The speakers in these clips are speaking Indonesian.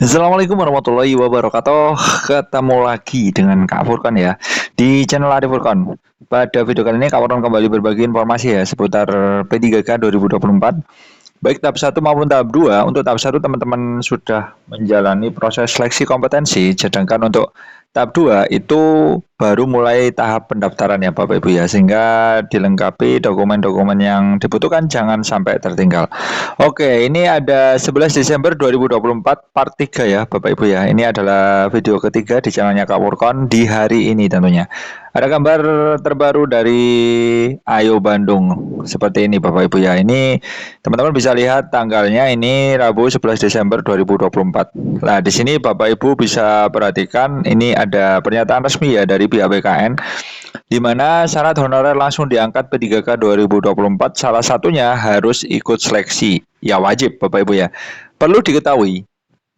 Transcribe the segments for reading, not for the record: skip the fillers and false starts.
Assalamualaikum warahmatullahi wabarakatuh. Ketemu lagi dengan Kak Furkan ya di channel Ari Furkan. Pada video kali ini Kak Furkan kembali berbagi informasi ya seputar P3K 2024. Baik tahap 1 maupun tahap 2. Untuk tahap 1 teman-teman sudah menjalani proses seleksi kompetensi, sedangkan untuk tahap 2 itu baru mulai tahap pendaftaran ya Bapak Ibu ya, sehingga dilengkapi dokumen-dokumen yang dibutuhkan jangan sampai tertinggal. Oke, ini ada 11 Desember 2024 part 3 ya Bapak Ibu ya. Ini adalah video ketiga di channelnya Kak Furkan di hari ini tentunya. Ada gambar terbaru dari Ayo Bandung seperti ini Bapak Ibu ya. Ini teman-teman bisa lihat tanggalnya ini Rabu 11 Desember 2024. Nah, di sini Bapak Ibu bisa perhatikan ini ada pernyataan resmi ya dari pihak BKN di mana syarat honorer langsung diangkat P3K 2024 salah satunya harus ikut seleksi. Ya wajib Bapak Ibu ya. Perlu diketahui.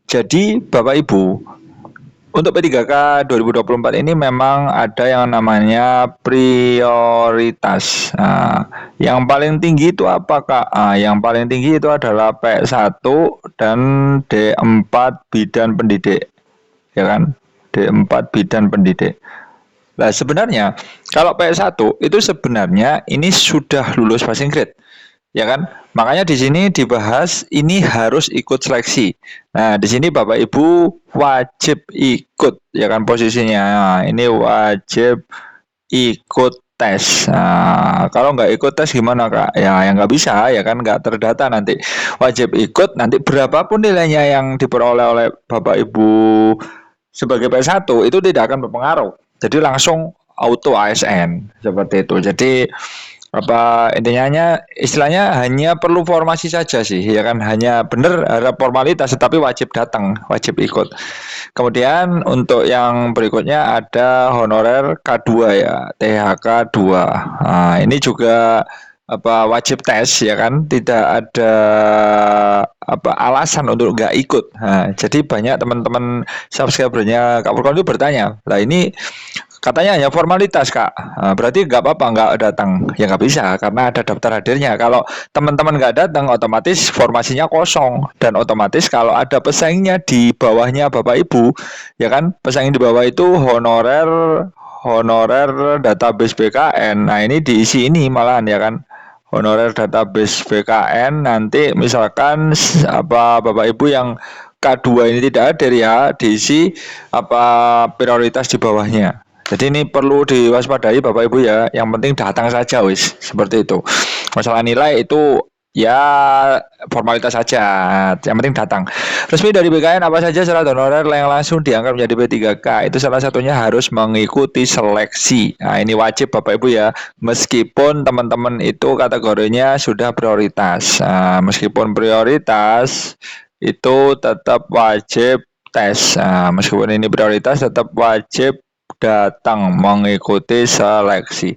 Jadi Bapak Ibu untuk P3K 2024 ini memang ada yang namanya prioritas. Nah, yang paling tinggi itu apa Kak? Yang paling tinggi itu adalah P1 dan D4 bidan pendidik. Ya kan? D4 bidan pendidik. Nah, sebenarnya kalau P1 itu sebenarnya ini sudah lulus passing grade. Ya kan? Makanya di sini dibahas ini harus ikut seleksi. Nah, di sini Bapak Ibu wajib ikut ya kan posisinya. Nah, ini wajib ikut tes. Nah, kalau nggak ikut tes gimana Kak? Ya, yang nggak bisa ya kan nggak terdata nanti. Wajib ikut nanti berapapun nilainya yang diperoleh oleh Bapak Ibu sebagai P1 itu tidak akan berpengaruh. Jadi langsung auto ASN seperti itu. Jadi apa intinya istilahnya hanya perlu formasi saja sih ya kan, hanya benar ada formalitas tetapi wajib datang, wajib ikut. Kemudian untuk yang berikutnya ada honorer K2 ya, THK 2. Nah, ini juga apa wajib tes ya kan, tidak ada apa alasan untuk nggak ikut. Nah, jadi banyak teman-teman subscribernya Kak Furkon itu bertanya, lah ini katanya hanya formalitas Kak. Nah, berarti nggak apa-apa nggak datang. Ya nggak bisa karena ada daftar hadirnya. Kalau teman-teman nggak datang otomatis formasinya kosong. Dan otomatis kalau ada pesaingnya di bawahnya Bapak Ibu, ya kan pesaing di bawah itu honorer honorer database BKN. Nah ini diisi ini malahan ya kan. Honorer database BKN nanti misalkan apa Bapak Ibu yang K2 ini tidak hadir ya diisi apa prioritas di bawahnya. Jadi ini perlu diwaspadai Bapak Ibu ya. Yang penting datang saja wis, seperti itu. Masalah nilai itu ya formalitas saja. Yang penting datang. Resmi dari BKN apa saja syarat honorer yang langsung diangkat menjadi P3K. Itu salah satunya harus mengikuti seleksi. Nah, ini wajib Bapak Ibu ya. Meskipun teman-teman itu kategorinya sudah prioritas. Nah, meskipun prioritas itu tetap wajib tes. Nah, meskipun ini prioritas tetap wajib datang mengikuti seleksi.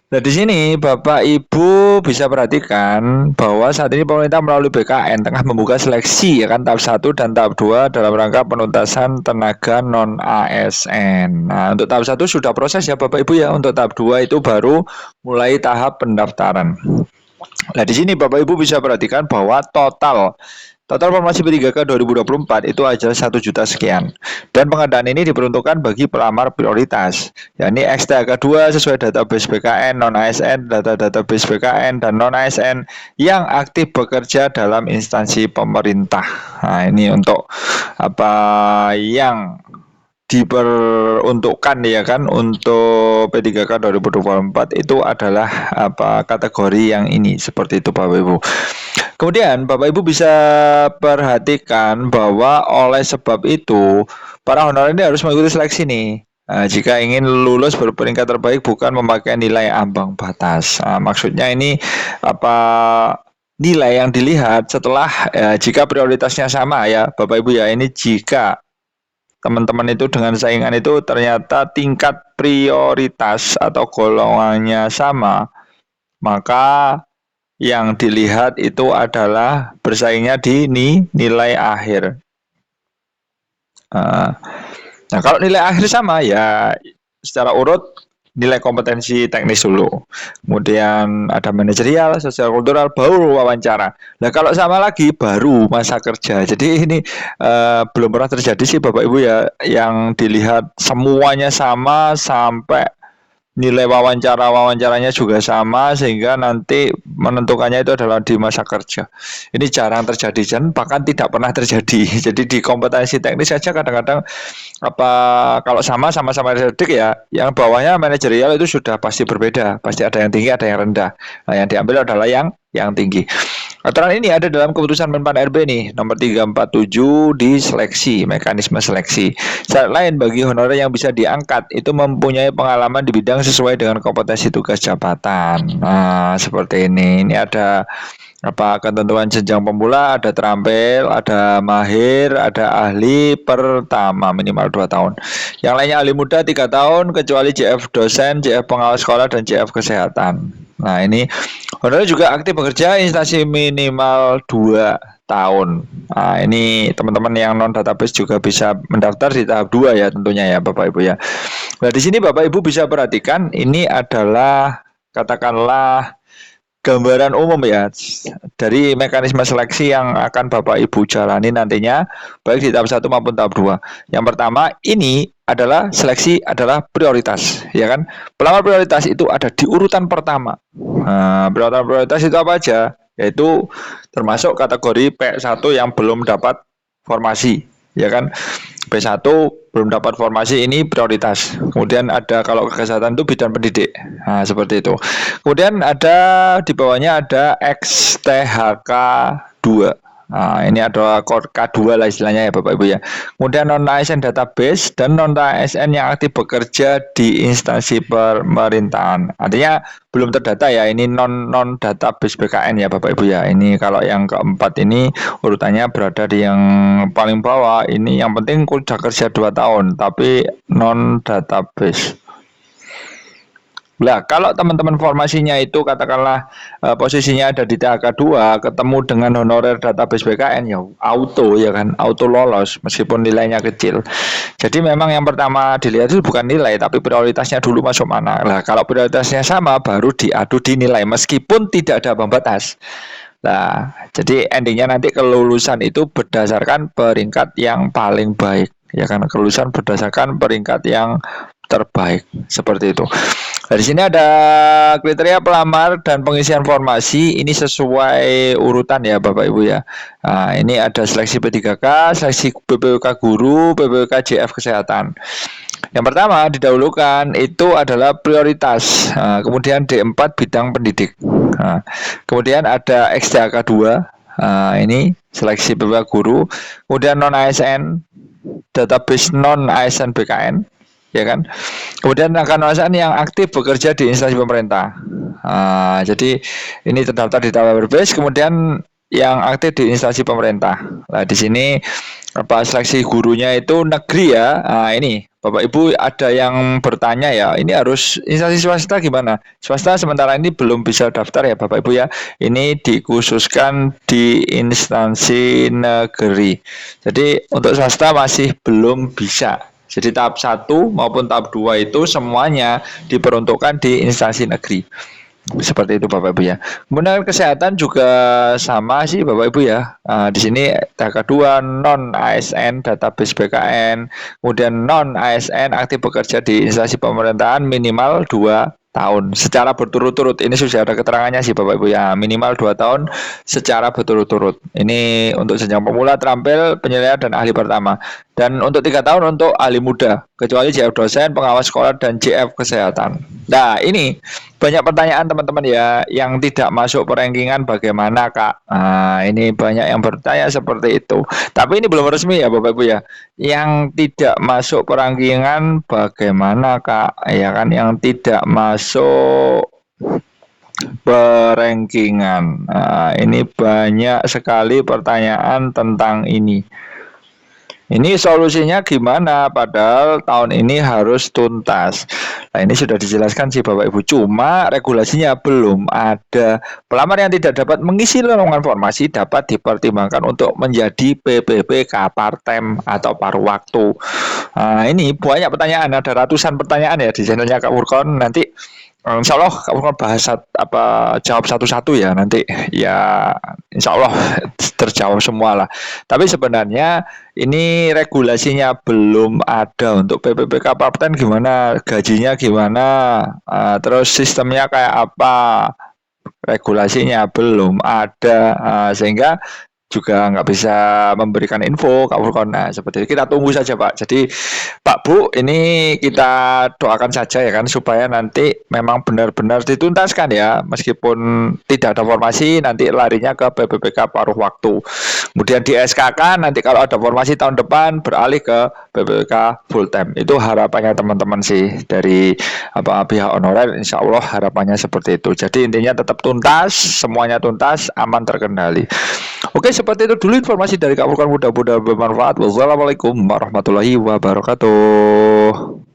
Nah, di sini Bapak Ibu bisa perhatikan bahwa saat ini pemerintah melalui BKN tengah membuka seleksi ya kan tahap 1 dan tahap 2 dalam rangka penuntasan tenaga non ASN. Nah, untuk tahap 1 sudah proses ya Bapak Ibu ya. Untuk tahap 2 itu baru mulai tahap pendaftaran. Nah, di sini Bapak Ibu bisa perhatikan bahwa Total formasi P3K 2024 itu aja 1 juta sekian. Dan pengadaan ini diperuntukkan bagi pelamar prioritas, yakni XTHK2 sesuai database BKN, non-ASN, data database BKN, dan non-ASN yang aktif bekerja dalam instansi pemerintah. Nah, ini untuk apa yang diperuntukkan ya kan untuk P3K 2024 itu adalah apa kategori yang ini seperti itu Bapak Ibu. Kemudian Bapak Ibu bisa perhatikan bahwa oleh sebab itu para honorer ini harus mengikuti seleksi nih. Nah, jika ingin lulus berperingkat terbaik bukan memakai nilai ambang batas. Nah, maksudnya ini apa nilai yang dilihat setelah jika prioritasnya sama ya Bapak Ibu ya, ini jika teman-teman itu dengan saingan itu ternyata tingkat prioritas atau golongannya sama, maka yang dilihat itu adalah bersaingnya di nilai akhir. Nah, kalau nilai akhir sama ya secara urut nilai kompetensi teknis dulu. Kemudian ada manajerial, sosial kultural, baru wawancara. Nah, kalau sama lagi baru masa kerja. Jadi ini belum pernah terjadi sih Bapak Ibu ya yang dilihat semuanya sama sampai nilai wawancaranya juga sama sehingga nanti menentukannya itu adalah di masa kerja. Ini jarang terjadi dan bahkan tidak pernah terjadi. Jadi di kompetensi teknis saja kadang-kadang apa kalau sama-sama cerdik ya, yang bawahnya manajerial itu sudah pasti berbeda, pasti ada yang tinggi, ada yang rendah. Nah, yang diambil adalah yang tinggi. Aturan ini ada dalam keputusan Menpan RB nih, nomor 347 di seleksi, mekanisme seleksi. Syarat lain bagi honorer yang bisa diangkat itu mempunyai pengalaman di bidang sesuai dengan kompetensi tugas jabatan. Nah, seperti ini. Ini ada apa ketentuan jenjang pemula, ada terampil, ada mahir, ada ahli pertama minimal 2 tahun. Yang lainnya ahli muda 3 tahun kecuali JF dosen, JF pengawas sekolah dan JF kesehatan. Nah, ini honorer juga aktif bekerja instansi minimal 2 tahun. Nah, ini teman-teman yang non database juga bisa mendaftar di tahap 2 ya tentunya ya Bapak Ibu ya. Nah, di sini Bapak Ibu bisa perhatikan ini adalah katakanlah gambaran umum ya dari mekanisme seleksi yang akan Bapak Ibu jalani nantinya baik di tahap 1 maupun tahap 2. Yang pertama ini adalah seleksi adalah prioritas ya kan. Pelamar prioritas itu ada di urutan pertama. Nah, prioritas itu apa aja? Yaitu termasuk kategori P1 yang belum dapat formasi ya kan. P1 belum dapat formasi ini prioritas. Kemudian ada kalau kesehatan itu bidang pendidik. Nah, seperti itu. Kemudian ada di bawahnya ada XTHK 2. Nah, ini ada K2 lah istilahnya ya Bapak Ibu ya. Kemudian non ASN database dan non ASN yang aktif bekerja di instansi pemerintahan. Artinya belum terdata ya, ini non database BKN ya Bapak Ibu ya. Ini kalau yang keempat ini urutannya berada di yang paling bawah. Ini yang penting sudah kerja 2 tahun tapi non database. Nah, kalau teman-teman formasinya itu katakanlah posisinya ada di THK 2 ketemu dengan honorer database BKN ya auto ya kan, auto lolos meskipun nilainya kecil. Jadi memang yang pertama dilihat itu bukan nilai tapi prioritasnya dulu masuk mana. Nah, kalau prioritasnya sama baru diadu di nilai meskipun tidak ada ambang batas. Nah, jadi endingnya nanti kelulusan itu berdasarkan peringkat yang paling baik ya kan, kelulusan berdasarkan peringkat yang terbaik seperti itu. Di sini ada kriteria pelamar dan pengisian formasi ini sesuai urutan ya Bapak Ibu ya. Nah, ini ada seleksi P3K, seleksi PPWK guru, PPWK JF kesehatan. Yang pertama didahulukan itu adalah prioritas. Nah, kemudian D4 bidang pendidik. Nah, kemudian ada XDHK 2. Nah, ini seleksi PPWK guru, kemudian non ASN, database non ASN BKN. Ya kan. Kemudian akan ASN yang aktif bekerja di instansi pemerintah. Jadi ini terdaftar di database. Kemudian yang aktif di instansi pemerintah. Nah, di sini apa seleksi gurunya itu negeri ya. Nah, ini Bapak Ibu ada yang bertanya ya, ini harus instansi swasta gimana? Swasta sementara ini belum bisa daftar ya Bapak Ibu ya. Ini dikhususkan di instansi negeri. Jadi untuk swasta masih belum bisa. Jadi tahap 1 maupun tahap 2 itu semuanya diperuntukkan di instansi negeri. Seperti itu Bapak Ibu ya. Kemudian kesehatan juga sama sih Bapak Ibu ya. Di sini THK 2 non ASN database BKN, kemudian non ASN aktif bekerja di instansi pemerintahan minimal 2 tahun secara berturut-turut. Ini sudah ada keterangannya sih Bapak Ibu ya, minimal 2 tahun secara berturut-turut. Ini untuk jenjang pemula, terampil, penyelesaian dan ahli pertama. Dan untuk 3 tahun untuk ahli muda, kecuali JF dosen, pengawas sekolah dan JF kesehatan. Nah, ini banyak pertanyaan teman-teman ya yang tidak masuk perankingan bagaimana Kak. Nah, ini banyak yang bertanya seperti itu. Tapi ini belum resmi ya Bapak Ibu ya. Yang tidak masuk perankingan bagaimana Kak? Ya kan yang tidak masuk perankingan. Nah, ini banyak sekali pertanyaan tentang ini. Ini solusinya gimana? Padahal tahun ini harus tuntas. Nah, ini sudah dijelaskan sih Bapak Ibu. Cuma regulasinya belum ada. Pelamar yang tidak dapat mengisi lowongan formasi dapat dipertimbangkan untuk menjadi PPPK part-time atau paruh waktu. Nah, ini banyak pertanyaan, ada ratusan pertanyaan ya di channelnya Kak Furkon. Nanti insya Allah Kak Furkon bahas jawab satu-satu ya nanti. Ya insya Allah terjawab semua lah. Tapi sebenarnya ini regulasinya belum ada untuk PPPK Parten gimana, gajinya gimana, terus sistemnya kayak apa, regulasinya belum ada, sehingga juga nggak bisa memberikan info Kak Furkon. Nah, seperti itu. Kita tunggu saja Pak. Jadi Pak Bu, ini kita doakan saja ya kan supaya nanti memang benar-benar dituntaskan ya, meskipun tidak ada formasi nanti larinya ke PPPK paruh waktu. Kemudian di SKK nanti kalau ada formasi tahun depan beralih ke PPPK full time. Itu harapannya teman-teman sih dari pihak honorer. Insya Allah harapannya seperti itu. Jadi intinya tetap tuntas, semuanya tuntas, aman terkendali. Oke, seperti itu dulu informasi dari Kak Furkon, mudah-mudahan bermanfaat. Wassalamualaikum warahmatullahi wabarakatuh.